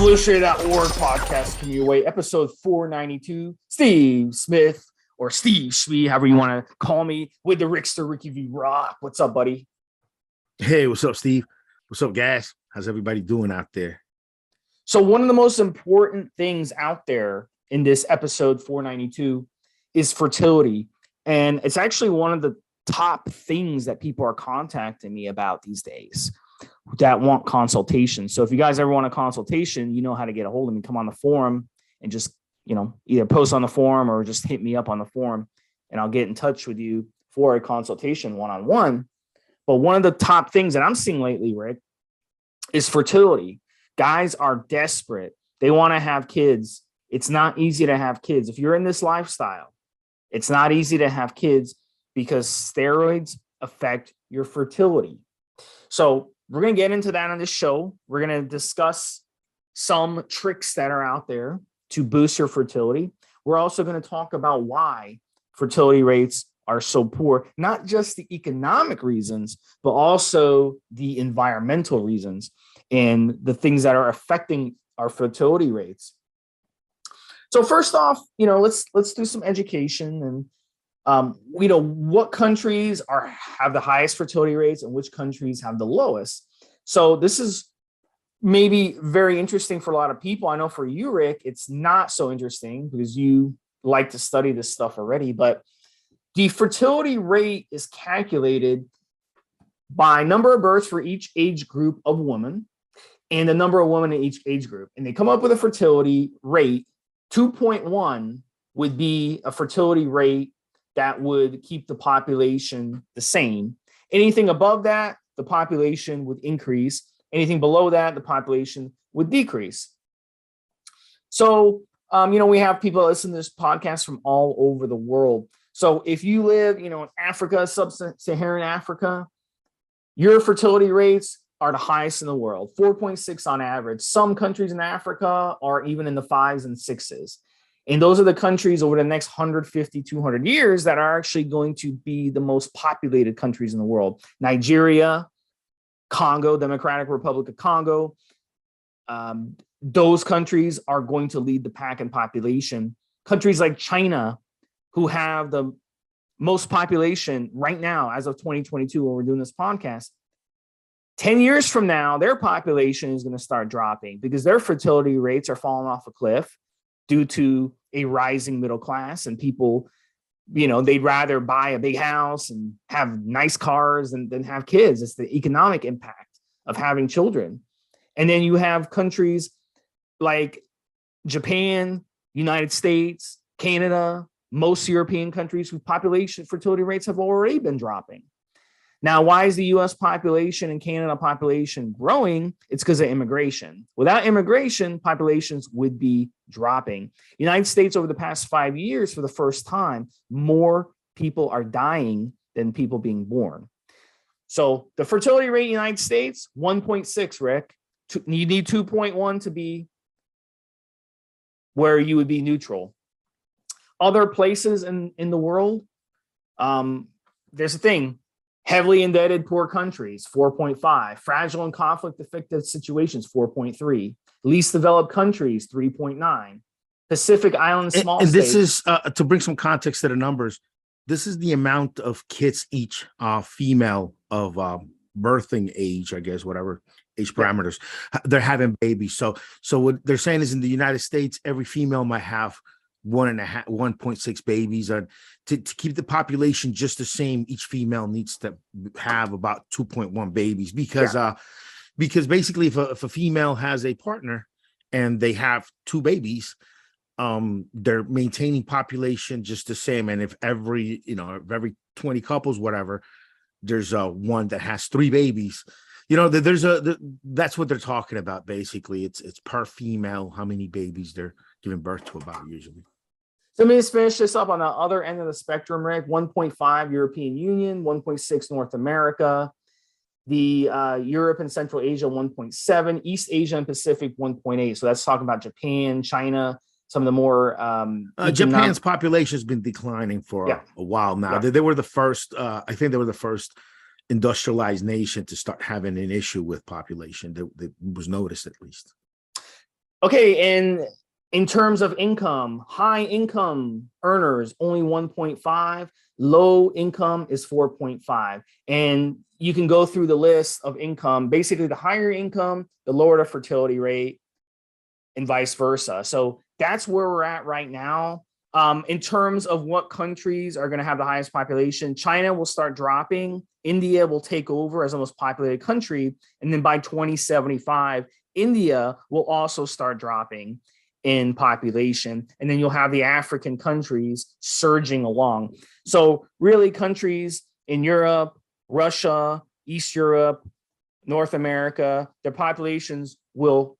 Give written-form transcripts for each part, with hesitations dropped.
Evolutionary.org podcast coming your way, episode 492. Steve Smith or Stevesmi, however you want to call me, with the Rickster Ricky V Rock. What's up, buddy? Hey, what's up, Steve? What's up, guys? How's everybody doing out there? So one of the most important things out there in this episode 492 is fertility. And it's actually one of the top things that people are contacting me about these days that want consultation. So if you guys ever want a consultation, you know how to get a hold of me. Come on the forum and just, either post on the forum or just hit me up on the forum and I'll get in touch with you for a consultation one-on-one. But one of the top things that I'm seeing lately, Rick, is fertility. Guys are desperate. They want to have kids. It's not easy to have kids. If you're in this lifestyle, it's not easy to have kids because steroids affect your fertility. So we're going to get into that on this show. We're going to discuss some tricks that are out there to boost your fertility. We're also going to talk about why fertility rates are so poor, not just the economic reasons, but also the environmental reasons and the things that are affecting our fertility rates. So first off, let's do some education and what countries have the highest fertility rates and which countries have the lowest. So this is maybe very interesting for a lot of people. I know for you, Rick, it's not so interesting because you like to study this stuff already, but the fertility rate is calculated by number of births for each age group of women and the number of women in each age group. And they come up with a fertility rate. 2.1 would be a fertility rate that would keep the population the same. Anything above that, the population would increase. Anything below that, the population would decrease. So, we have people listen to this podcast from all over the world. So if you live, in Africa, sub-Saharan Africa, your fertility rates are the highest in the world, 4.6 on average. Some countries in Africa are even in the 5s and 6s. And those are the countries over the next 150, 200 years that are actually going to be the most populated countries in the world. Nigeria, Congo, Democratic Republic of Congo. Those countries are going to lead the pack in population. Countries like China, who have the most population right now, as of 2022, when we're doing this podcast, 10 years from now, their population is going to start dropping because their fertility rates are falling off a cliff due to a rising middle class and people, they'd rather buy a big house and have nice cars than have kids. It's the economic impact of having children. And then you have countries like Japan, United States, Canada, most European countries whose population fertility rates have already been dropping. Now, why is the US population and Canada population growing? It's because of immigration. Without immigration, populations would be dropping. United States, over the past 5 years, for the first time, more people are dying than people being born. So the fertility rate in the United States, 1.6, Rick. You need 2.1 to be where you would be neutral. Other places in the world, there's a thing. Heavily indebted poor countries, 4.5. Fragile and conflict-affected situations, 4.3. Least developed countries, 3.9. Pacific Islands, small states. And this is, to bring some context to the numbers, this is the amount of kids each female of birthing age, I guess, whatever age parameters, they're having babies. So what they're saying is in the United States, every female might have 1.6 babies. To keep the population just the same, each female needs to have about 2.1 babies because basically if a female has a partner and they have 2 babies, they're maintaining population just the same. And if every 20 couples, whatever, there's one that has 3 babies, that's what they're talking about. Basically, it's per female, how many babies they're giving birth to about usually. So let me just finish this up on the other end of the spectrum, Rick. 1.5 European Union, 1.6 North America, the Europe and Central Asia, 1.7, East Asia and Pacific, 1.8. So that's talking about Japan, China, some of the more Japan's population has been declining for a while now. They were the first, I think they were the first industrialized nation to start having an issue with population that was noticed, at least. Okay, and in terms of income, high income earners only 1.5, low income is 4.5. And you can go through the list of income. Basically, the higher income, the lower the fertility rate, and vice versa. So that's where we're at right now. In terms of what countries are going to have the highest population, China will start dropping. India will take over as the most populated country. And then by 2075, India will also start dropping in population. And then you'll have the African countries surging along. So really countries in Europe, Russia, East Europe, North America, their populations will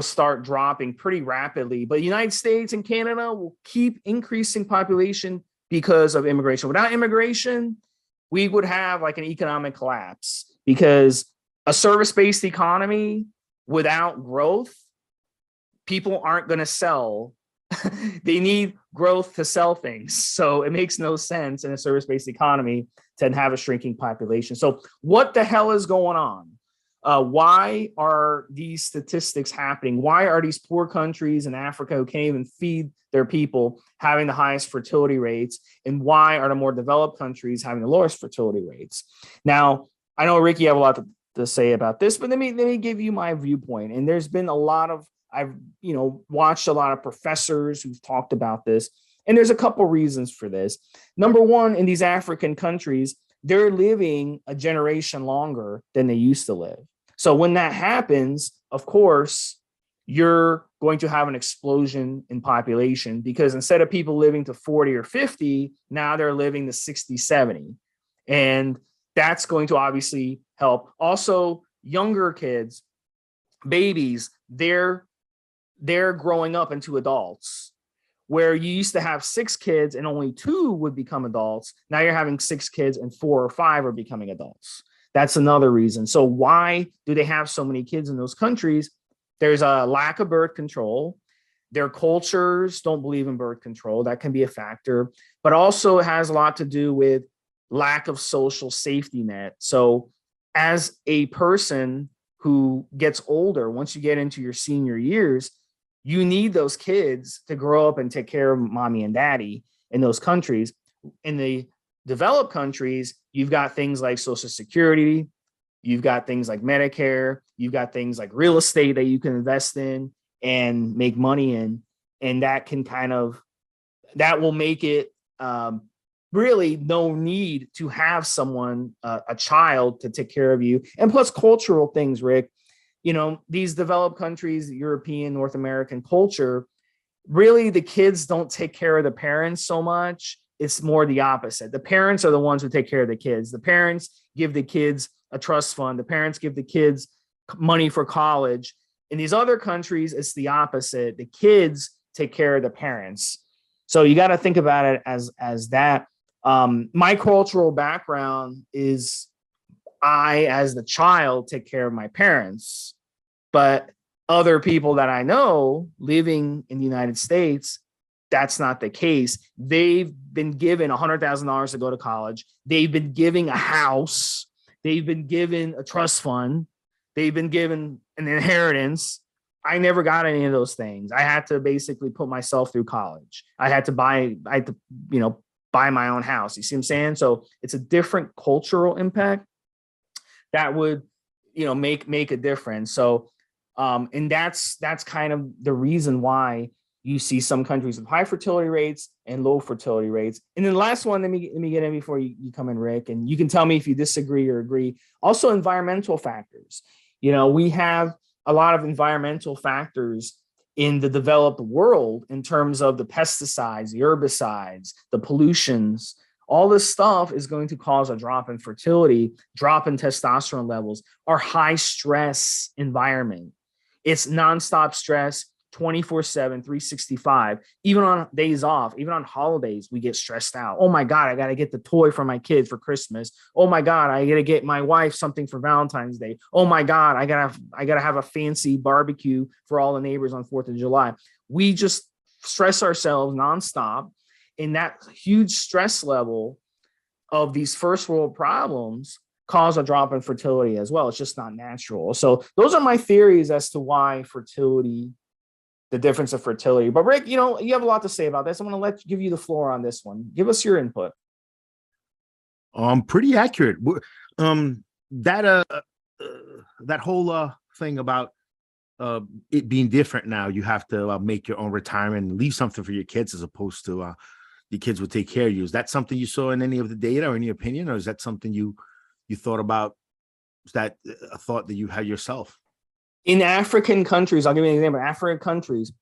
start dropping pretty rapidly. But the United States and Canada will keep increasing population because of immigration. Without immigration, we would have like an economic collapse, because a service-based economy without growth, people aren't going to sell. They need growth to sell things. So it makes no sense in a service-based economy to have a shrinking population. So what the hell is going on? Why are these statistics happening? Why are these poor countries in Africa who can't even feed their people having the highest fertility rates? And why are the more developed countries having the lowest fertility rates? Now, I know, Ricky, you have a lot to say about this, but let me give you my viewpoint. And there's been a lot of, I've watched a lot of professors who've talked about this. And there's a couple reasons for this. Number one, in these African countries, they're living a generation longer than they used to live. So when that happens, of course, you're going to have an explosion in population, because instead of people living to 40 or 50, now they're living to 60, 70. And that's going to obviously help. Also, younger kids, babies, they're growing up into adults. Where you used to have 6 kids and only 2 would become adults. Now you're having 6 kids and 4 or 5 are becoming adults. That's another reason. So why do they have so many kids in those countries? There's a lack of birth control. Their cultures don't believe in birth control. That can be a factor, but also it has a lot to do with lack of social safety net. So as a person who gets older, once you get into your senior years, you need those kids to grow up and take care of mommy and daddy in those countries. In the developed countries, you've got things like Social Security, you've got things like Medicare, you've got things like real estate that you can invest in and make money in. And that can that will make it really no need to have someone, a child, to take care of you. And plus cultural things, Rick. These developed countries, European, North American culture, really the kids don't take care of the parents so much. It's more the opposite. The parents are the ones who take care of the kids. The parents give the kids a trust fund. The parents give the kids money for college. In these other countries, it's the opposite. The kids take care of the parents. So you got to think about it as that. My cultural background is, I, as the child, take care of my parents, but other people that I know living in the United States, that's not the case. They've been given $100,000 to go to college. They've been given a house. They've been given a trust fund. They've been given an inheritance. I never got any of those things. I had to basically put myself through college. I had to buy my own house. You see what I'm saying? So it's a different cultural impact that would, make a difference. So, and that's kind of the reason why you see some countries with high fertility rates and low fertility rates. And then the last one, let me get in before you come in, Rick, and you can tell me if you disagree or agree. Also, environmental factors. We have a lot of environmental factors in the developed world in terms of the pesticides, the herbicides, the pollutions. All this stuff is going to cause a drop in fertility, drop in testosterone levels. Our high stress environment, it's nonstop stress, 24/7, 365. Even on days off, even on holidays, we get stressed out. Oh my God, I got to get the toy for my kid for Christmas. Oh my God, I got to get my wife something for Valentine's Day. Oh my God, I gotta have a fancy barbecue for all the neighbors on 4th of July. We just stress ourselves nonstop. And that huge stress level of these first world problems cause a drop in fertility as well. It's just not natural. So those are my theories as to why fertility the difference of fertility. But Rick, you know, you have a lot to say about this. I'm going to give you the floor on this one. Give us your input. Pretty accurate. That that whole thing about it being different now. You have to make your own retirement and leave something for your kids, as opposed to the kids would take care of you. Is that something you saw in any of the data or any opinion, or is that something you thought about? Is that a thought that you had yourself? In African countries, I'll give you an example. African countries,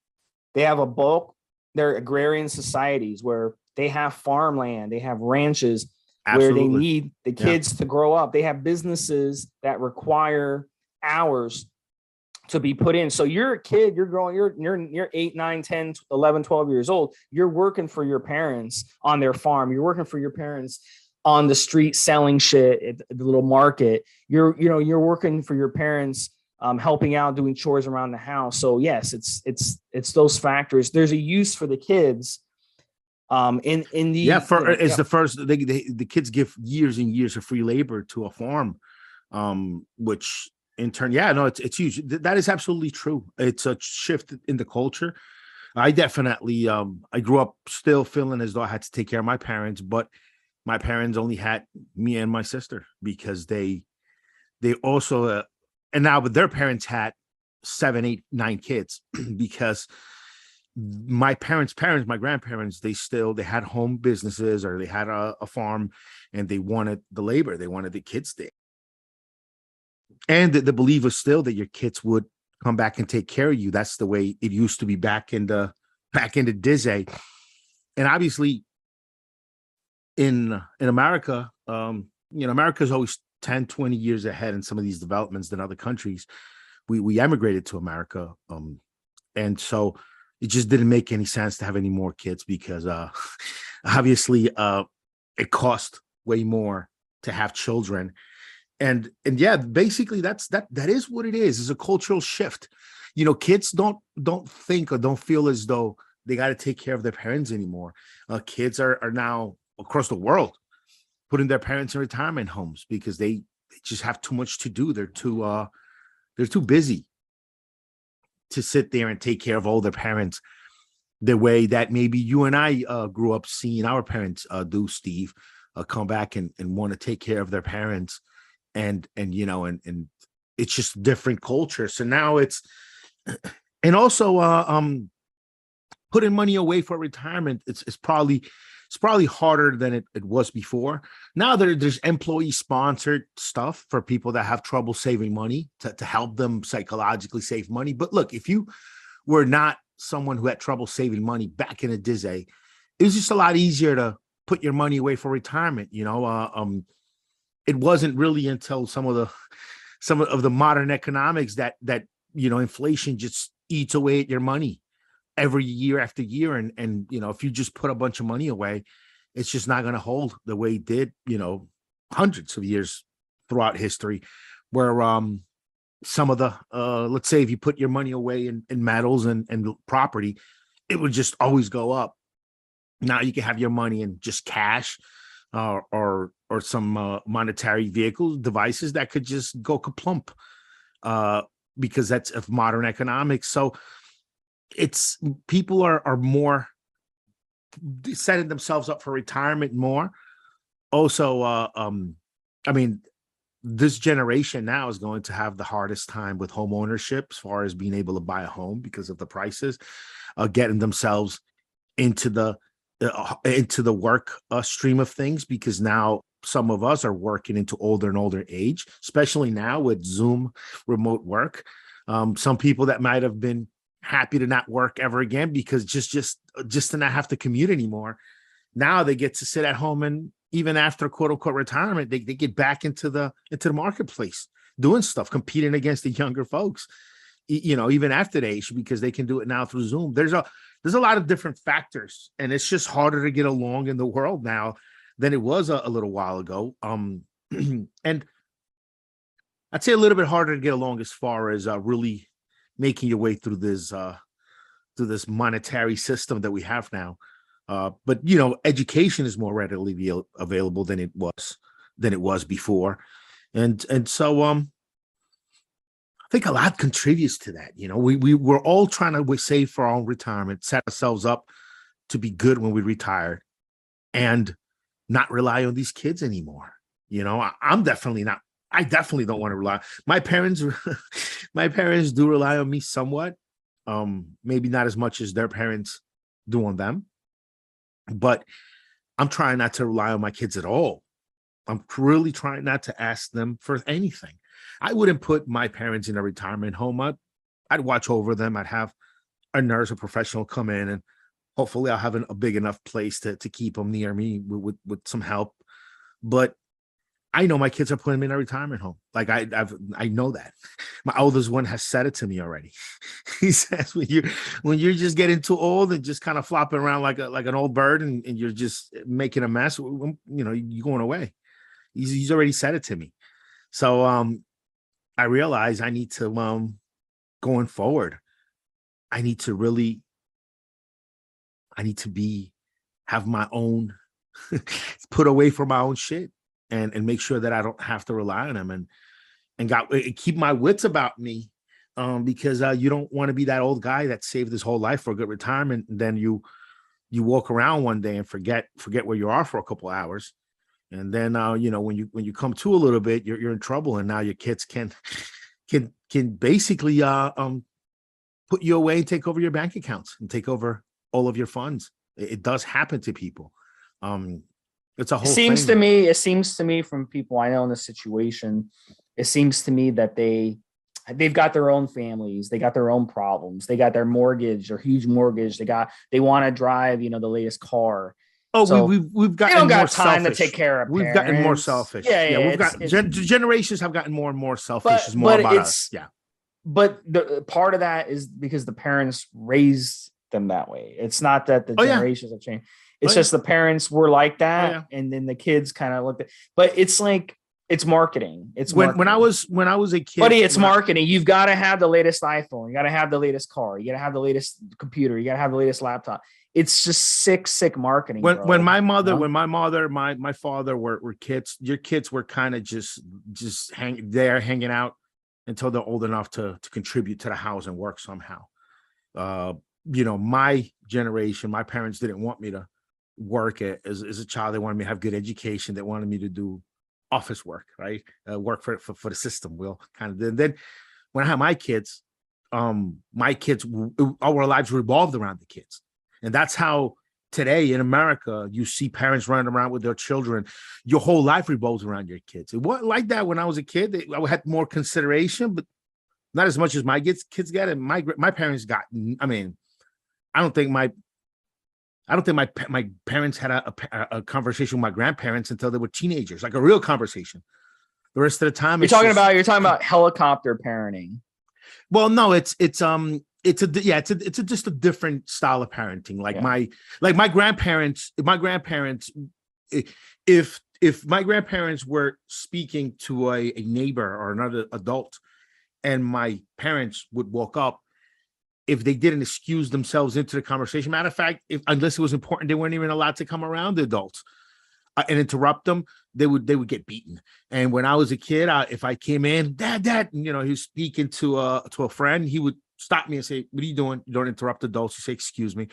they have a bulk, they're agrarian societies where they have farmland, they have ranches where they Absolutely. need the Yeah. kids to grow up. They have businesses that require hours to be put in. So you're a kid, you're growing, you're 8, 9, 10, 11, 12 years old. You're working for your parents on their farm. You're working for your parents on the street selling shit at the little market. You're working for your parents, helping out, doing chores around the house. So yes, it's those factors. There's a use for the kids. In the the first the kids give years and years of free labor to a farm, which in turn, it's huge. That is absolutely true. It's a shift in the culture. I definitely I grew up still feeling as though I had to take care of my parents, but my parents only had me and my sister because they also and now, but their parents had 7, 8, 9 kids because my parents, my grandparents, they had home businesses, or they had a farm, and they wanted the labor, they wanted the kids there. And the belief was still that your kids would come back and take care of you. That's the way it used to be back in the Disney. And obviously in America, America's always 10, 20 years ahead in some of these developments than other countries. We emigrated to America. And so it just didn't make any sense to have any more kids because obviously it cost way more to have children. And yeah, basically that is what it is. It's a cultural shift. Kids don't think or don't feel as though they got to take care of their parents anymore. Kids are now across the world putting their parents in retirement homes because they just have too much to do. They're too busy to sit there and take care of all their parents the way that maybe you and I grew up seeing our parents do, Steve, come back and want to take care of their parents. And it's just different culture. So now it's, and also putting money away for retirement. It's probably harder than it was before. Now there's employee sponsored stuff for people that have trouble saving money to help them psychologically save money. But look, if you were not someone who had trouble saving money back in the day, it was just a lot easier to put your money away for retirement. It wasn't really until some of the modern economics that inflation just eats away at your money every year after year. And if you just put a bunch of money away, it's just not going to hold the way it did, hundreds of years throughout history, where some of the let's say if you put your money away in metals and property, it would just always go up. Now you can have your money in just cash or some monetary vehicles, devices that could just go kaplump because that's of modern economics. So it's people are more setting themselves up for retirement more. Also, I mean, this generation now is going to have the hardest time with home ownership as far as being able to buy a home because of the prices, getting themselves into the work stream of things, because now some of us are working into older and older age, especially now with Zoom remote work. Some people that might have been happy to not work ever again because just to not have to commute anymore. Now they get to sit at home, and even after quote unquote retirement, they get back into the marketplace, doing stuff, competing against the younger folks, even after the age, because they can do it now through Zoom. There's a lot of different factors, and it's just harder to get along in the world now than it was a little while ago. And I'd say a little bit harder to get along as far as really making your way through this monetary system that we have now. But education is more readily available than it was before, and so think a lot contributes to that. You know, we're all trying to save for our own retirement, set ourselves up to be good when we retire, and not rely on these kids anymore. You know, I'm definitely not. I definitely don't want to rely. My parents, my parents do rely on me somewhat. Maybe not as much as their parents do on them, but I'm trying not to rely on my kids at all. I'm really trying not to ask them for anything. I wouldn't put my parents in a retirement home. I'd watch over them. I'd have a nurse, a professional come in, and hopefully I'll have a big enough place to keep them near me with some help. But I know my kids are putting them in a retirement home. Like I know that. My oldest one has said it to me already. He says, when you're just getting too old and just kind of flopping around like an old bird and you're just making a mess, you know, you're going away. He's already said it to me. So I realize I need to going forward, I need to have my own put away for my own shit and make sure that I don't have to rely on them and keep my wits about me, because you don't want to be that old guy that saved his whole life for a good retirement, and then you walk around one day and forget where you are for a couple hours, and then you know, when you come to a little bit, you're in trouble, and now your kids can basically put you away and take over your bank accounts and take over all of your funds. It does happen to people. It's a whole thing. It seems to me from people I know in this situation, it seems to me that they've got their own families, they got their own problems, they got their mortgage, their huge mortgage, they want to drive, you know, the latest car. Oh, so we've gotten they don't more got time selfish. To take care of we've parents. gotten more selfish. Yeah, we've got generations have gotten more and more selfish. It's more about us. Yeah. But the part of that is because the parents raised them that way. It's not that the generations have changed. It's just the parents were like that, and then the kids kind of looked at. But it's like it's marketing. It's when I was a kid, buddy. It's marketing. You've got to have the latest iPhone. You got to have the latest car. You got to have the latest computer. You got to have the latest laptop. It's just sick marketing. When my mother, my father were kids, your kids were kind of just hanging out until they're old enough to contribute to the house and work somehow. You know, my generation, my parents didn't want me to work as a child. They wanted me to have good education. They wanted me to do office work, right? Work for the system. We'll kind of then when I had my kids, our lives revolved around the kids. And that's how today in America, you see parents running around with their children. Your whole life revolves around your kids. It wasn't like that when I was a kid. I had more consideration, but not as much as my kids get. And my parents got, I mean, I don't think my parents had a conversation with my grandparents until they were teenagers, like a real conversation. The rest of the time, you're talking about helicopter parenting. Well, no, it's just a different style of parenting. Like my grandparents, if my grandparents were speaking to a neighbor or another adult, and my parents would walk up, if they didn't excuse themselves into the conversation, matter of fact, unless it was important, they weren't even allowed to come around the adults and interrupt them. They would get beaten. And when I was a kid, if I came in, dad, and, you know, he was speaking to a friend, he would stop me and say, "What are you doing? You don't interrupt adults." You say, "Excuse me."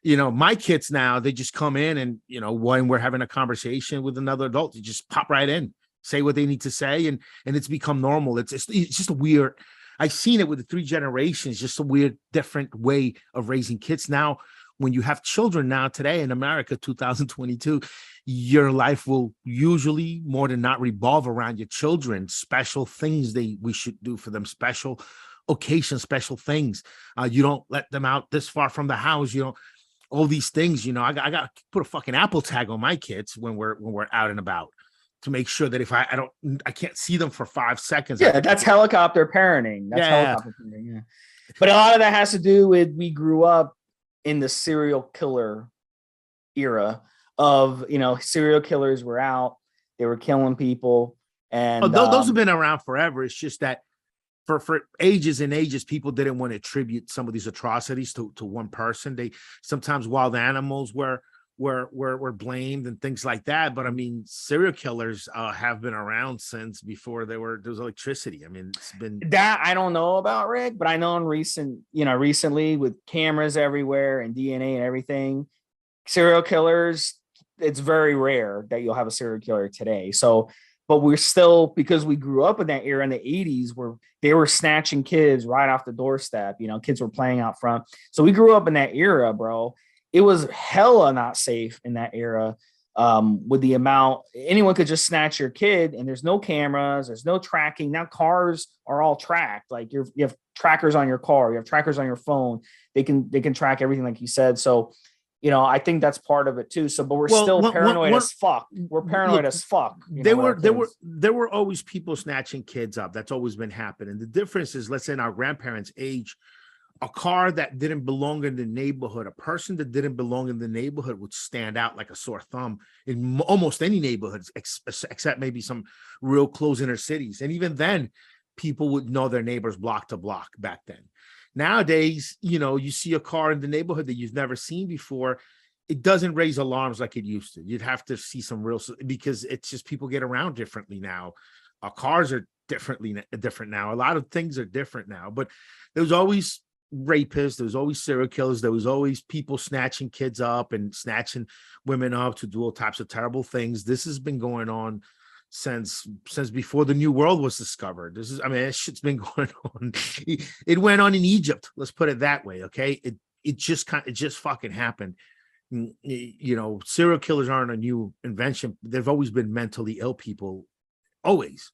You know, my kids now, they just come in and, you know, when we're having a conversation with another adult, they just pop right in, say what they need to say, and it's become normal. It's just a weird. I've seen it with the 3 generations, just a weird, different way of raising kids. Now, when you have children now today in America, 2022, your life will usually more than not revolve around your children, special things we should do for them, special occasions, special things. You don't let them out this far from the house. You know, all these things, you know, I got to put a fucking Apple tag on my kids when we're out and about, to make sure that if I can't see them for 5 seconds. Yeah, that's helicopter parenting. Helicopter parenting. Yeah. But a lot of that has to do with we grew up in the serial killer era of, you know, serial killers were out, they were killing people. And those have been around forever. It's just that for ages and ages, people didn't want to attribute some of these atrocities to one person. Sometimes wild animals were were blamed and things like that. But I mean, serial killers have been around since before there was electricity. I mean, it's been That I don't know about, Rick, but I know recently with cameras everywhere and DNA and everything, serial killers, it's very rare that you'll have a serial killer today. So, but we're still, because we grew up in that era in the 80s where they were snatching kids right off the doorstep, kids were playing out front. So we grew up in that era, bro. It was hella not safe in that era. With the amount anyone could just snatch your kid, and there's no cameras, there's no tracking. Now cars are all tracked. Like you have trackers on your car, you have trackers on your phone. They can track everything, like you said. So, I think that's part of it too. So, but we're still paranoid as fuck. We're paranoid as fuck. There were always people snatching kids up. That's always been happening. The difference is, let's say in our grandparents' age, a car that didn't belong in the neighborhood, a person that didn't belong in the neighborhood would stand out like a sore thumb in almost any neighborhood, except maybe some real close inner cities. And even then, people would know their neighbors block to block back then. Nowadays, you see a car in the neighborhood that you've never seen before. It doesn't raise alarms like it used to. You'd have to see some real, because it's just people get around differently now. Cars are different now. A lot of things are different now, but there was always rapists, there was always serial killers, there was always people snatching kids up and snatching women up to do all types of terrible things. This has been going on since before the New World was discovered. This shit's been going on. It went on in Egypt. Let's put it that way. Okay. It just fucking happened. Serial killers aren't a new invention. They've always been mentally ill people, always.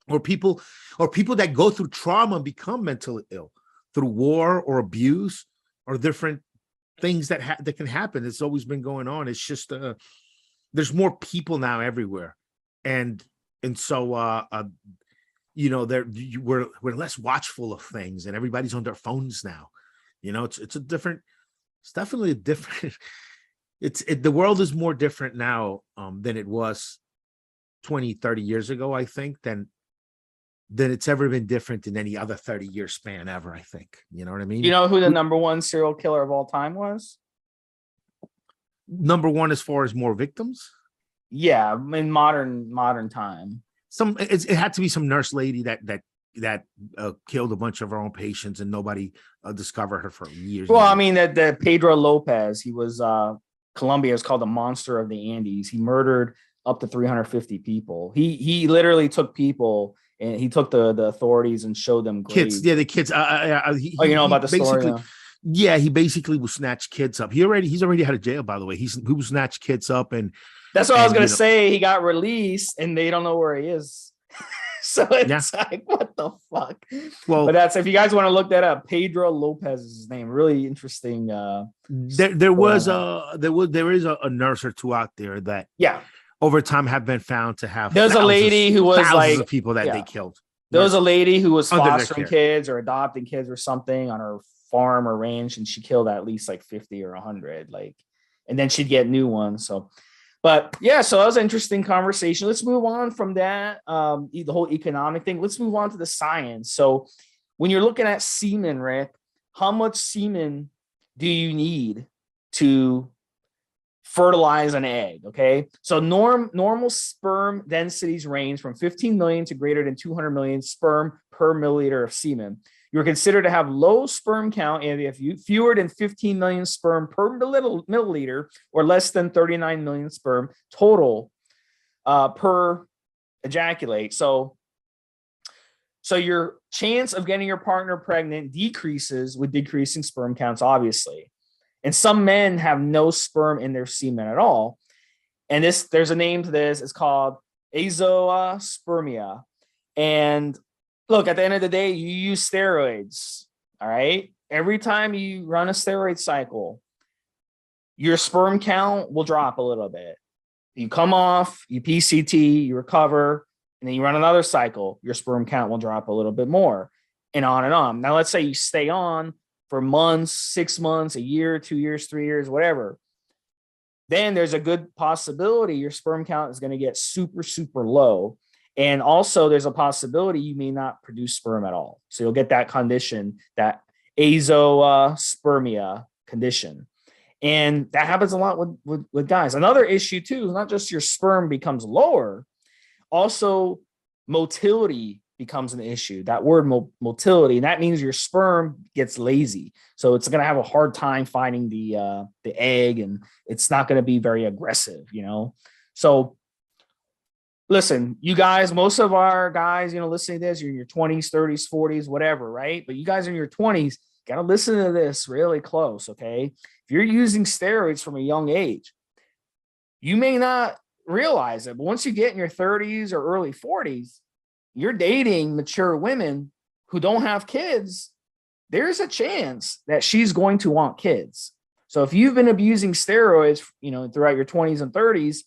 or people that go through trauma and become mentally ill through war or abuse or different things that can happen. It's always been going on. It's just there's more people now everywhere, and so we're less watchful of things, and everybody's on their phones now. It's definitely a different. The world is more different now than it was 20, 30 years ago. I think than it's ever been different in any other 30-year span ever, I think. You know what I mean? You know who the number one serial killer of all time was? Number one as far as more victims? Yeah, in modern time. It had to be some nurse lady that killed a bunch of her own patients, and nobody discovered her for years. Well, I mean, that Pedro Lopez, he was Colombia is called the monster of the Andes. He murdered up to 350 people. He literally took people, and he took the authorities and showed them graves. Kids. Yeah, the kids. You know about the story now? Yeah, he basically will snatch kids up. He's already out of jail, by the way. He will snatch kids up, and that's what I was gonna say. He got released, and they don't know where he is. So it's like, what the fuck? Well, but that's, if you guys want to look that up, Pedro Lopez is his name. Really interesting. There is a nurse or two out there that over time have been found to have. There's a lady who was thousands of people that they killed. There was a lady who was fostering kids or adopting kids or something on her farm or ranch, and she killed at least like 50 or 100, and then she'd get new ones. So, but yeah, so that was an interesting conversation. Let's move on from that, the whole economic thing. Let's move on to the science. So when you're looking at semen, Rick, how much semen do you need to fertilize an egg? Okay, so normal sperm densities range from 15 million to greater than 200 million sperm per milliliter of semen. You're considered to have low sperm count and if you fewer than 15 million sperm per milliliter or less than 39 million sperm total per ejaculate. So your chance of getting your partner pregnant decreases with decreasing sperm counts, obviously. And some men have no sperm in their semen at all. And there's a name to this. It's called azoospermia. And look, at the end of the day, you use steroids. All right. Every time you run a steroid cycle, your sperm count will drop a little bit. You come off, you PCT, you recover, and then you run another cycle, your sperm count will drop a little bit more, and on and on. Now, let's say you stay on for months, 6 months, a year, 2 years, 3 years, whatever. Then there's a good possibility your sperm count is going to get super, super low. And also there's a possibility you may not produce sperm at all. So you'll get that condition, that azoospermia condition. And that happens a lot with guys. Another issue too, not just your sperm becomes lower, also motility becomes an issue. That word motility, and that means your sperm gets lazy. So it's going to have a hard time finding the egg, and it's not going to be very aggressive, So listen, you guys, most of our guys, listening to this, you're in your 20s, 30s, 40s, whatever, right? But you guys in your 20s, got to listen to this really close, okay? If you're using steroids from a young age, you may not realize it, but once you get in your 30s or early 40s, you're dating mature women who don't have kids, there's a chance that she's going to want kids. So if you've been abusing steroids, throughout your 20s and 30s,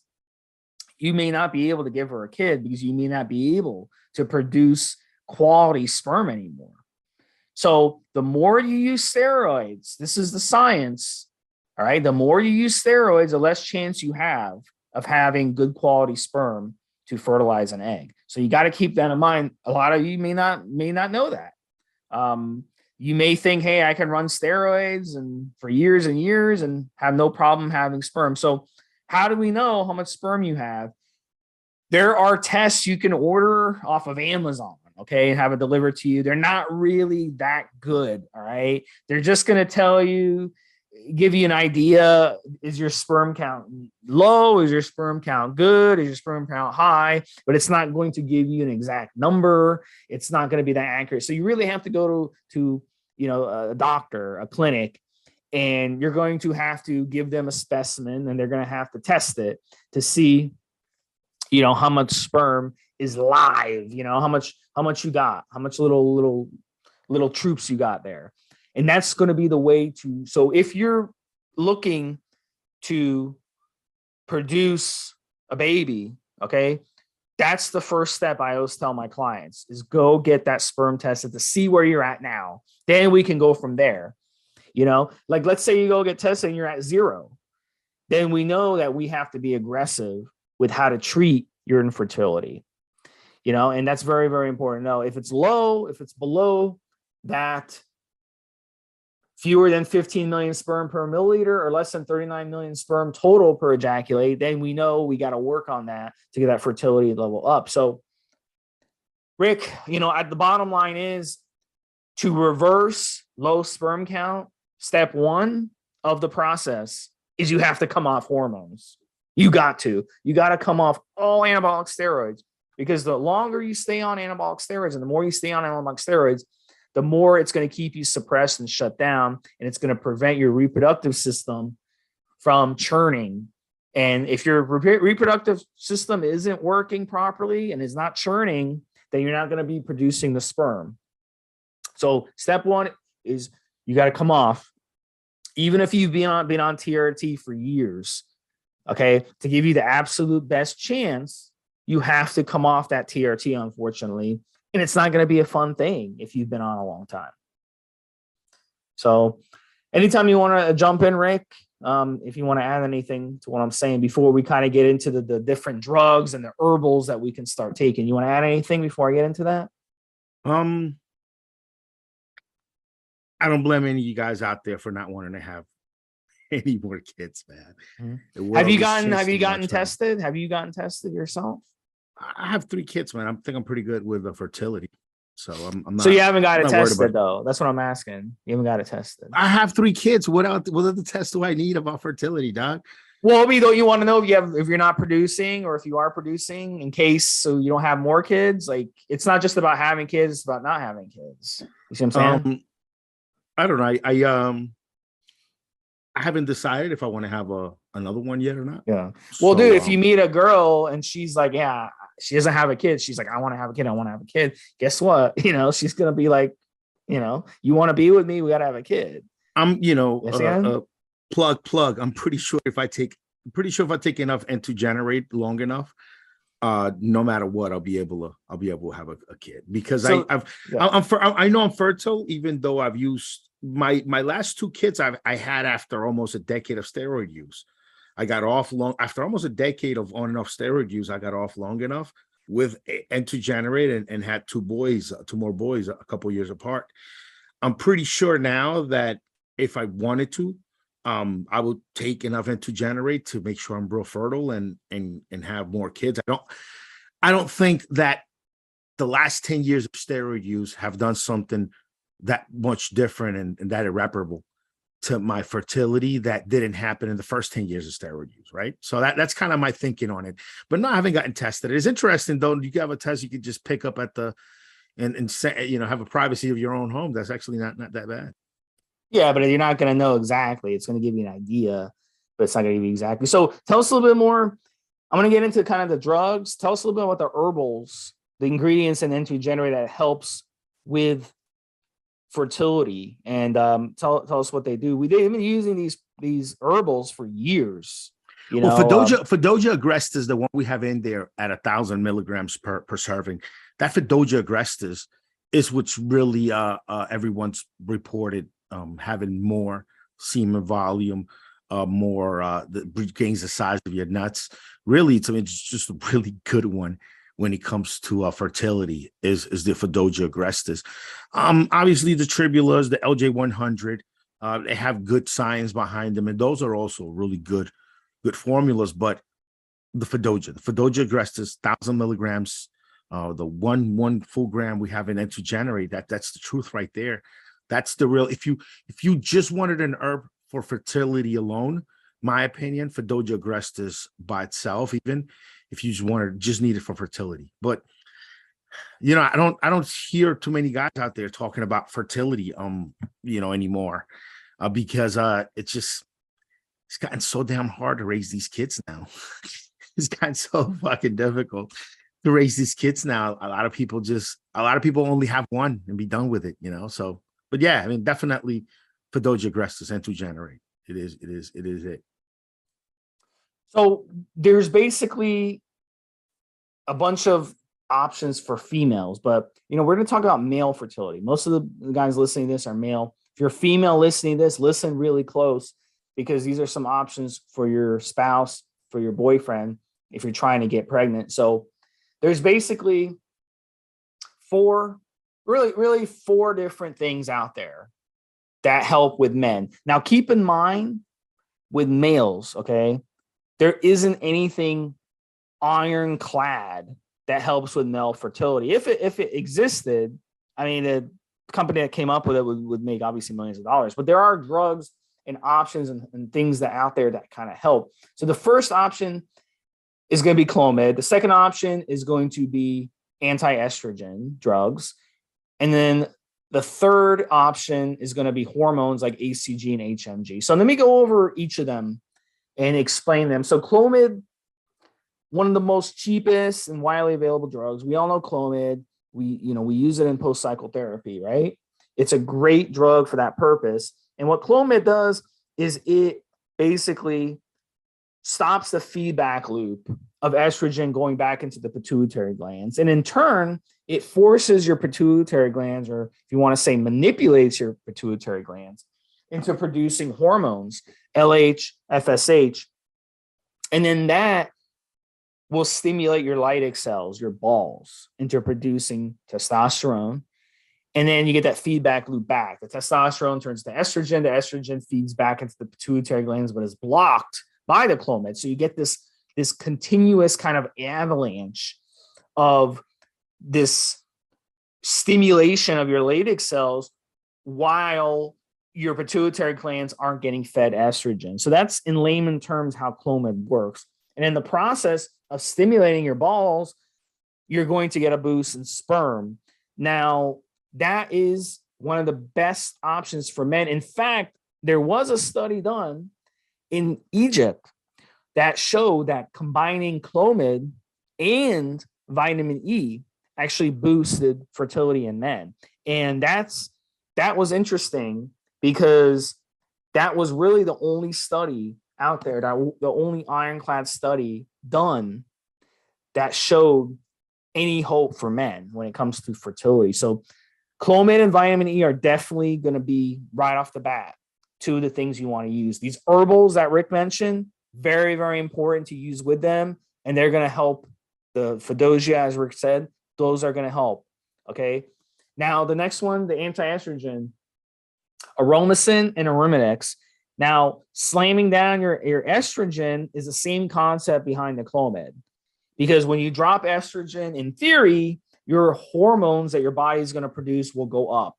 you may not be able to give her a kid because you may not be able to produce quality sperm anymore. So the more you use steroids, this is the science, all right? The more you use steroids, the less chance you have of having good quality sperm to fertilize an egg. So you got to keep that in mind. A lot of you may not know that. You may think, hey, I can run steroids and for years and years and have no problem having sperm. So how do we know how much sperm you have? There are tests you can order off of Amazon, okay, and have it delivered to you. They're not really that good, all right? They're just going to tell you, give you an idea. Is your sperm count low? Is your sperm count good? Is your sperm count high? But it's not going to give you an exact number. It's not going to be that accurate. So you really have to go to a doctor, a clinic, and you're going to have to give them a specimen, and they're going to have to test it to see, how much sperm is live, how much you got, how much little troops you got there. And that's going to be the way to, so if you're looking to produce a baby, okay, that's the first step I always tell my clients is go get that sperm tested to see where you're at now. Then we can go from there. Like let's say you go get tested and you're at 0. Then we know that we have to be aggressive with how to treat your infertility, and that's very, very important to know. If it's low, if it's below that, fewer than 15 million sperm per milliliter or less than 39 million sperm total per ejaculate, then we know we got to work on that to get that fertility level up. So, Rick, at the bottom line is to reverse low sperm count, step 1 of the process is you have to come off hormones. You got to come off all anabolic steroids, because the longer you stay on anabolic steroids and the more you stay on anabolic steroids, the more it's going to keep you suppressed and shut down, and it's going to prevent your reproductive system from churning. And if your reproductive system isn't working properly and is not churning, then you're not going to be producing the sperm. So step 1 is you got to come off, even if you've been on TRT for years. Okay, to give you the absolute best chance, you have to come off that TRT, unfortunately. And it's not going to be a fun thing if you've been on a long time. So anytime you want to jump in, Rick, if you want to add anything to what I'm saying before we kind of get into the different drugs and the herbals that we can start taking. You want to add anything before I get into that? I don't blame any of you guys out there for not wanting to have any more kids, man. Mm-hmm. Have you gotten tested? Man. Have you gotten tested yourself? I have 3 kids, man. I think I'm pretty good with the fertility. So I'm not. So you haven't got it tested though. That's what I'm asking. You haven't got it tested. I have 3 kids. What other tests do I need about fertility, dog? Well, don't you want to know if you're not producing, or if you are producing, in case so you don't have more kids? Like, it's not just about having kids, it's about not having kids. You see what I'm saying? I don't know. I haven't decided if I want to have another one yet or not. Yeah. Well, dude, if you meet a girl and she's like, yeah, she doesn't have a kid, she's like, I want to have a kid, I want to have a kid. Guess what? She's gonna be like, you want to be with me? We gotta have a kid. I'm, plug. I'm pretty sure if I take enough and to generate long enough, no matter what, I'll be able to have a kid, because I know I'm fertile, even though I've used my last 2 kids I had after almost a decade of steroid use. I got off long after almost a decade of on and off steroid use. I got off long enough and to generate and had 2 more boys a couple years apart. I'm pretty sure now that if I wanted to, I would take enough to generate to make sure I'm real fertile and have more kids. I don't think that the last 10 years of steroid use have done something that much different and that irreparable to my fertility that didn't happen in the first 10 years of steroid use, right? So that's kind of my thinking on it. But no, I haven't gotten tested. It's interesting though. You have a test you could just pick up at the and say, you know, have a privacy of your own home. That's actually not that bad. Yeah, but you're not going to know exactly. It's going to give you an idea, but it's not going to give you exactly. So tell us a little bit more. I'm going to get into kind of the drugs. Tell us a little bit about the herbals, the ingredients and entry generator that helps with fertility, and tell us what they do. They've been using these herbals for years. You Well, know, Fedoja agrestis is the one we have in there at 1,000 milligrams per serving. That Fedoja agrestis is what's really everyone's reported having more semen volume, more gains the size of your nuts. Really, it's just a really good one when it comes to fertility is the Fedoja agrestis. Obviously, the Tribulas, the LJ100, they have good science behind them, and those are also really good formulas. But the Fedoja agrestis, 1,000 milligrams, the one full gram we have in it to generate that's the truth right there. That's the real. If you just wanted an herb for fertility alone, my opinion, Fedoja agrestis by itself, even if you just need it for fertility. But you know, I don't hear too many guys out there talking about fertility, anymore, because it's gotten so damn hard to raise these kids now. It's gotten so fucking difficult to raise these kids now. A lot of people only have one and be done with it, you know. So, but yeah, I mean, definitely Fedoja agrestis and to generate. It is it. so there's basically a bunch of options for females, but we're going to talk about male fertility. Most of the guys listening to this are male. If you're a female listening to this, listen really close, because these are some options for your spouse, for your boyfriend, if you're trying to get pregnant. So there's basically four different things out there that help with men. Now, keep in mind with males, okay, there isn't anything ironclad that helps with male fertility. If it existed, I mean, the company that came up with it would make obviously millions of dollars. But there are drugs and options and things that out there that kind of help. So the first option is going to be Clomid. The second option is going to be anti-estrogen drugs. And then the third option is going to be hormones like HCG and HMG. So let me go over each of them and explain them. So Clomid, one of the most cheapest and widely available drugs. We all know Clomid. We use it in post-cycle therapy, right? It's a great drug for that purpose. And what Clomid does is it basically stops the feedback loop of estrogen going back into the pituitary glands. And in turn, it forces your pituitary glands, or if you want to say manipulates your pituitary glands, into producing hormones, LH, FSH. And then that will stimulate your Leydig cells, your balls, into producing testosterone. And then you get that feedback loop back. The testosterone turns to estrogen. The estrogen feeds back into the pituitary glands, but is blocked by the Clomid. So you get this continuous kind of avalanche of this stimulation of your Leydig cells while your pituitary glands aren't getting fed estrogen. So that's in layman terms how Clomid works. And in the process of stimulating your balls, you're going to get a boost in sperm. Now, that is one of the best options for men. In fact, there was a study done in Egypt that showed that combining Clomid and vitamin E actually boosted fertility in men. And that was interesting, because that was really the only study out there, the only ironclad study done that showed any hope for men when it comes to fertility. So Clomid and vitamin E are definitely going to be right off the bat two of the things you want to use. These herbals that Rick mentioned, very, very important to use with them, and they're going to help. The Fedoja, as Rick said, those are going to help. Okay. Now, the next one, the anti-estrogen, Aromacin and Arimidex. Now, slamming down your estrogen is the same concept behind the Clomid, because when you drop estrogen, in theory, your hormones that your body is going to produce will go up.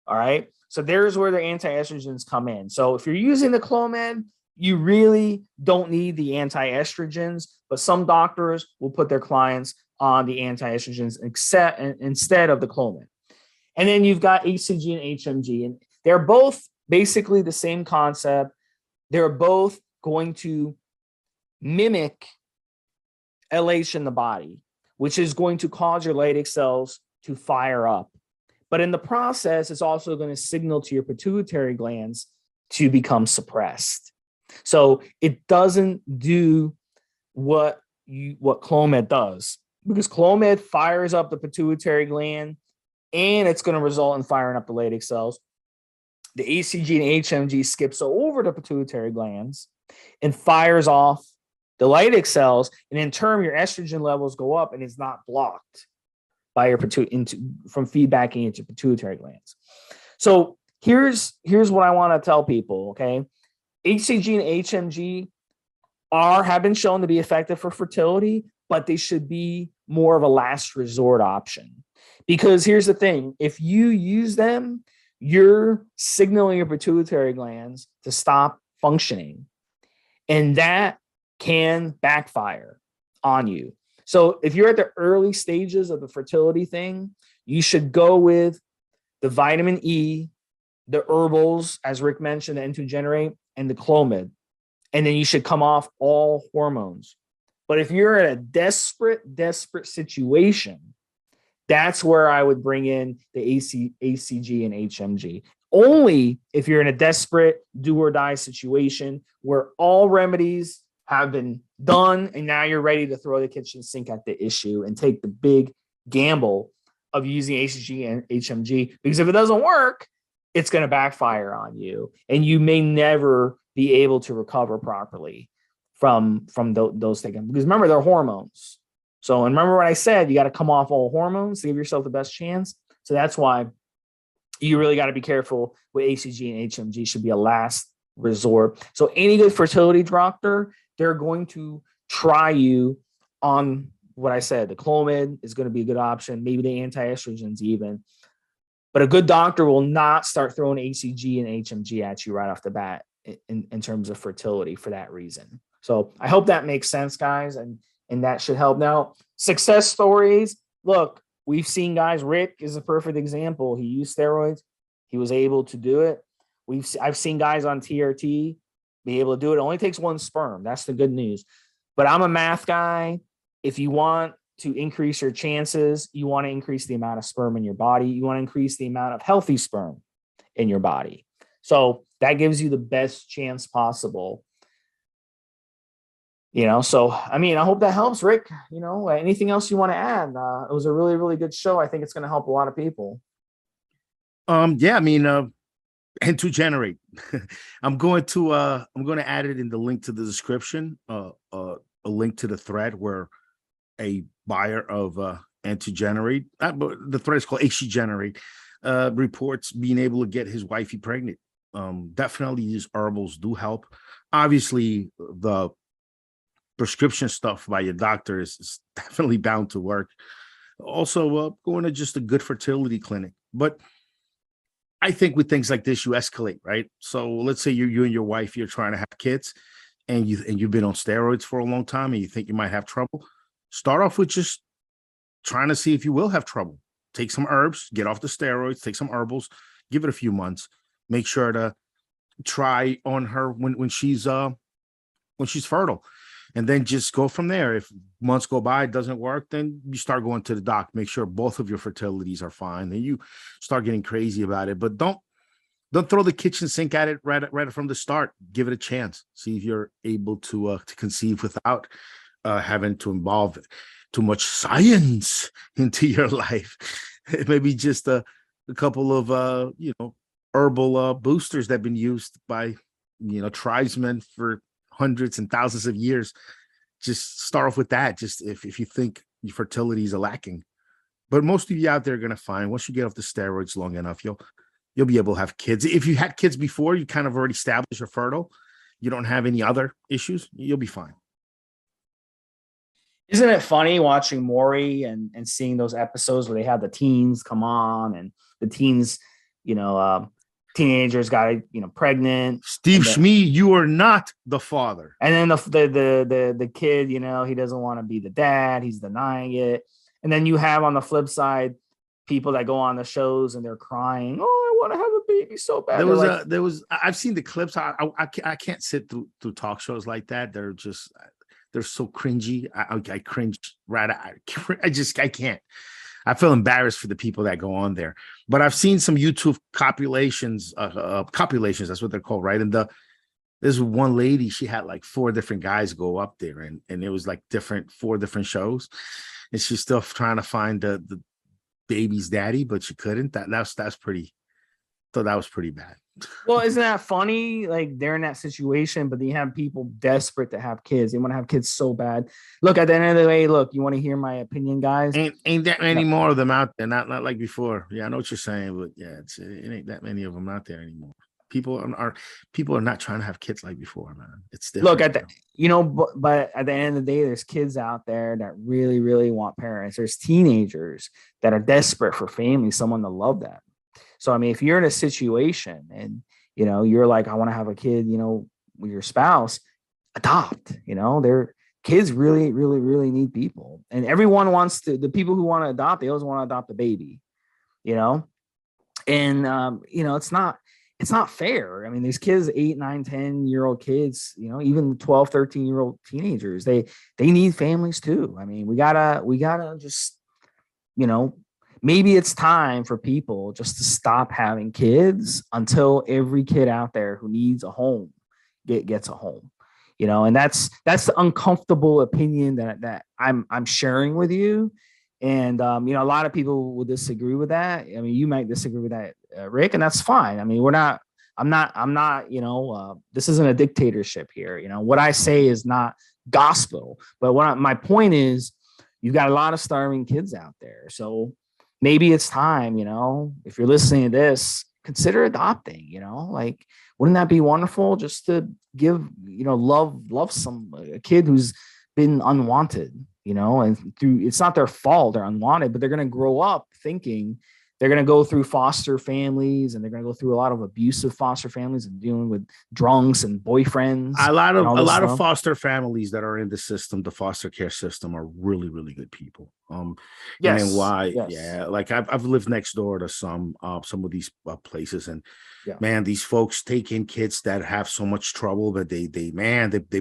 All right. So there's where the anti-estrogens come in. So if you're using the Clomid, you really don't need the anti-estrogens, but some doctors will put their clients on the anti-estrogens instead of the Clomid. And then you've got HCG and HMG, and they're both basically the same concept. They're both going to mimic LH in the body, which is going to cause your Leydig cells to fire up. But in the process, it's also going to signal to your pituitary glands to become suppressed. So it doesn't do what Clomid does, because Clomid fires up the pituitary gland and it's going to result in firing up the Leydig cells. The HCG and HMG skips over the pituitary glands and fires off the Leydig cells, and in turn, your estrogen levels go up, and it's not blocked by your from feedbacking into pituitary glands. So here's what I want to tell people. Okay, HCG and HMG have been shown to be effective for fertility, but they should be more of a last resort option. Because here's the thing: if you use them, you're signaling your pituitary glands to stop functioning, and that can backfire on you. So if you're at the early stages of the fertility thing, you should go with the vitamin E, the herbals, as Rick mentioned, the N2 and the Clomid. And then you should come off all hormones. But if you're in a desperate situation, that's where I would bring in the HCG and HMG. Only if you're in a desperate do or die situation where all remedies have been done and now you're ready to throw the kitchen sink at the issue and take the big gamble of using HCG and HMG. Because if it doesn't work, it's going to backfire on you, and you may never be able to recover properly from those things. Because remember, they're hormones. So, and remember what I said, you got to come off all hormones to give yourself the best chance. So that's why you really got to be careful with HCG and HMG. Should be a last resort. So any good fertility doctor, they're going to try you on what I said. The Clomid is going to be a good option, maybe the anti-estrogens even. But a good doctor will not start throwing HCG and HMG at you right off the bat in terms of fertility for that reason. So I hope that makes sense, guys, and that should help. Now, success stories. Look, we've seen guys. Rick is a perfect example. He used steroids. He was able to do it. I've seen guys on TRT be able to do it. It only takes one sperm. That's the good news. But I'm a math guy. If you want to increase your chances, you want to increase the amount of sperm in your body. You want to increase the amount of healthy sperm in your body. So that gives you the best chance possible. So, I mean, I hope that helps, Rick. Anything else you want to add? It was a really, really good show. I think it's going to help a lot of people. Yeah, I mean, N2 I'm going to add it in the link to the description, a link to the thread where a buyer of N2, but the thread is called HC reports being able to get his wifey pregnant. Definitely these herbals do help. Obviously, the prescription stuff by your doctor is definitely bound to work. Also, going to just a good fertility clinic. But I think with things like this, you escalate, right? So let's say you and your wife, you're trying to have kids, and you've been on steroids for a long time, and you think you might have trouble. Start off with just trying to see if you will have trouble. Take some herbs, get off the steroids, take some herbals, give it a few months. Make sure to try on her when she's fertile, and then just go from there. If months go by, it doesn't work, then you start going to the doc. Make sure both of your fertilities are fine. Then you start getting crazy about it. But don't throw the kitchen sink at it right from the start. Give it a chance. See if you're able to conceive without having to involve too much science into your life. Maybe just a couple of herbal boosters that have been used by tribesmen for hundreds and thousands of years. Just start off with that. Just if you think your fertility is lacking. But most of you out there are going to find once you get off the steroids long enough, you'll you'll be able to have kids. If you had kids before, you kind of already established you're fertile, you don't have any other issues, you'll be fine. Isn't it funny watching Maury and seeing those episodes where they have the teens come on and the teens, you know, teenagers got, pregnant. Stevesmi, you are not the father. And then the kid, he doesn't want to be the dad. He's denying it. And then you have on the flip side, people that go on the shows and they're crying. Oh, I want to have a baby so bad. I've seen the clips. I can't sit through talk shows like that. They're so cringy. I cringe right. I can't. I feel embarrassed for the people that go on there. But I've seen some YouTube copulations. That's what they're called, right? And there's one lady. She had like 4 different guys go up there, and it was like 4 different shows, and she's still trying to find the baby's daddy, but she couldn't. That's pretty. So that was pretty bad. Well, isn't that funny? Like they're in that situation, but you have people desperate to have kids. They want to have kids so bad. Look, at the end of the day, you want to hear my opinion, guys? Ain't that many more of them out there? Not like before. Yeah, I know what you're saying, but yeah, it ain't that many of them out there anymore. People are not trying to have kids like before, man. It's different. Look, but at the end of the day, there's kids out there that really, really want parents. There's teenagers that are desperate for family, someone to love them. So, I mean, if you're in a situation and, you're like, I want to have a kid, with your spouse, adopt, their kids really, really, really need people. And everyone wants the people who want to adopt, they always want to adopt a baby, and, it's not fair. I mean, these kids, 8, 9, 10-year-old kids, even 12, 13-year-old teenagers, they need families too. I mean, we gotta just, maybe it's time for people just to stop having kids until every kid out there who needs a home gets a home, and that's the uncomfortable opinion that I'm sharing with you. And, a lot of people will disagree with that. I mean, you might disagree with that, Rick, and that's fine. I mean, I'm not, this isn't a dictatorship here. What I say is not gospel, but my point is you've got a lot of starving kids out there. So maybe it's time, if you're listening to this, consider adopting, wouldn't that be wonderful just to give, love a kid who's been unwanted, and it's not their fault they're unwanted, but they're going to grow up thinking they're going to go through foster families, and they're going to go through a lot of abusive foster families and dealing with drunks and boyfriends. A lot of foster families that are in the system, the foster care system, are really, really good people. Yes. And why? Yes. Yeah. Like I've lived next door to some of these places, and man, these folks take in kids that have so much trouble, but they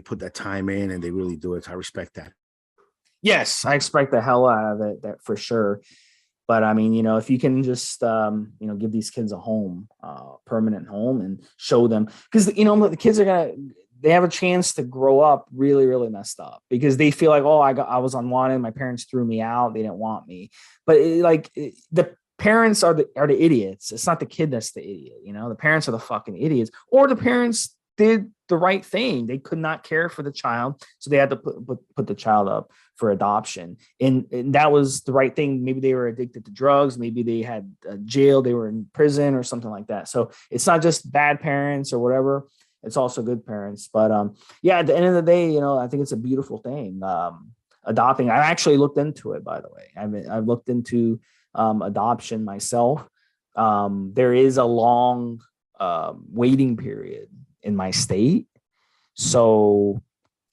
put that time in and they really do it. I respect that. Yes, I expect the hell out of it, that for sure. But I mean, if you can just, give these kids a home, permanent home, and show them, because, the kids they have a chance to grow up really, really messed up because they feel like, oh, I was unwanted. My parents threw me out. They didn't want me. But the parents are the idiots. It's not the kid that's the idiot. The parents are the fucking idiots, or the parents did the right thing. They could not care for the child, so they had to put the child up for adoption, and that was the right thing. Maybe they were addicted to drugs, maybe they had jail, they were in prison or something like that. So it's not just bad parents or whatever, it's also good parents. But at the end of the day, I think it's a beautiful thing, adopting. I actually looked into it, by the way. I've looked into adoption myself. There is a long waiting period in my state. So,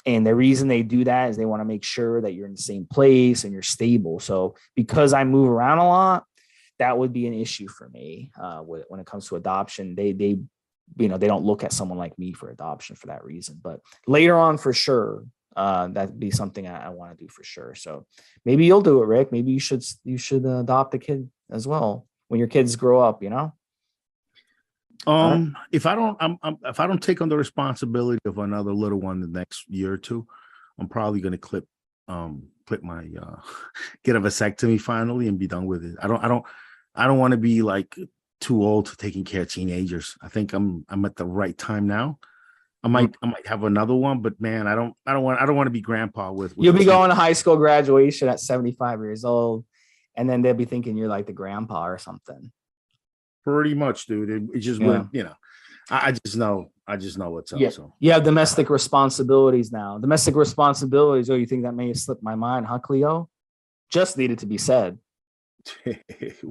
and the reason they do that is they want to make sure that you're in the same place and you're stable. So because I move around a lot, that would be an issue for me when it comes to adoption. They don't look at someone like me for adoption for that reason. But later on, for sure, that'd be something I want to do for sure. So maybe you'll do it, Rick. Maybe you should adopt a kid as well when your kids grow up, If I don't take on the responsibility of another little one the next year or two, I'm probably going to clip my get a vasectomy finally and be done with it. I don't want to be like too old to taking care of teenagers. I think I'm at the right time now. I might have another one, but man, I don't want to be grandpa with you'll be going to high school graduation at 75 years old, and then they'll be thinking you're like the grandpa or something. Pretty much, dude. It just Yeah. went, I just know what's up. Yeah. So You have domestic responsibilities now. Domestic responsibilities. Oh, you think that may have slipped my mind, huh, Cleo? Just needed to be said.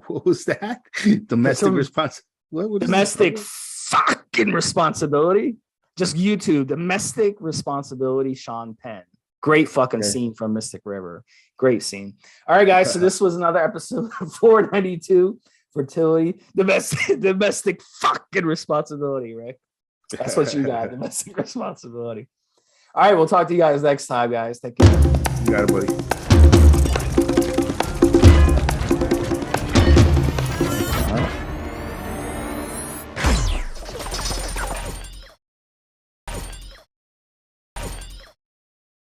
what was that? Domestic response. What is Domestic this? fucking responsibility. Just YouTube domestic responsibility. Sean Penn. Great fucking scene from Mystic River. Great scene. All right, guys. So this was another episode of 492 fertility. Domestic fucking responsibility, Rick. That's what you got. Domestic responsibility. All right, we'll talk to you guys next time, guys. Take care. You got it, buddy.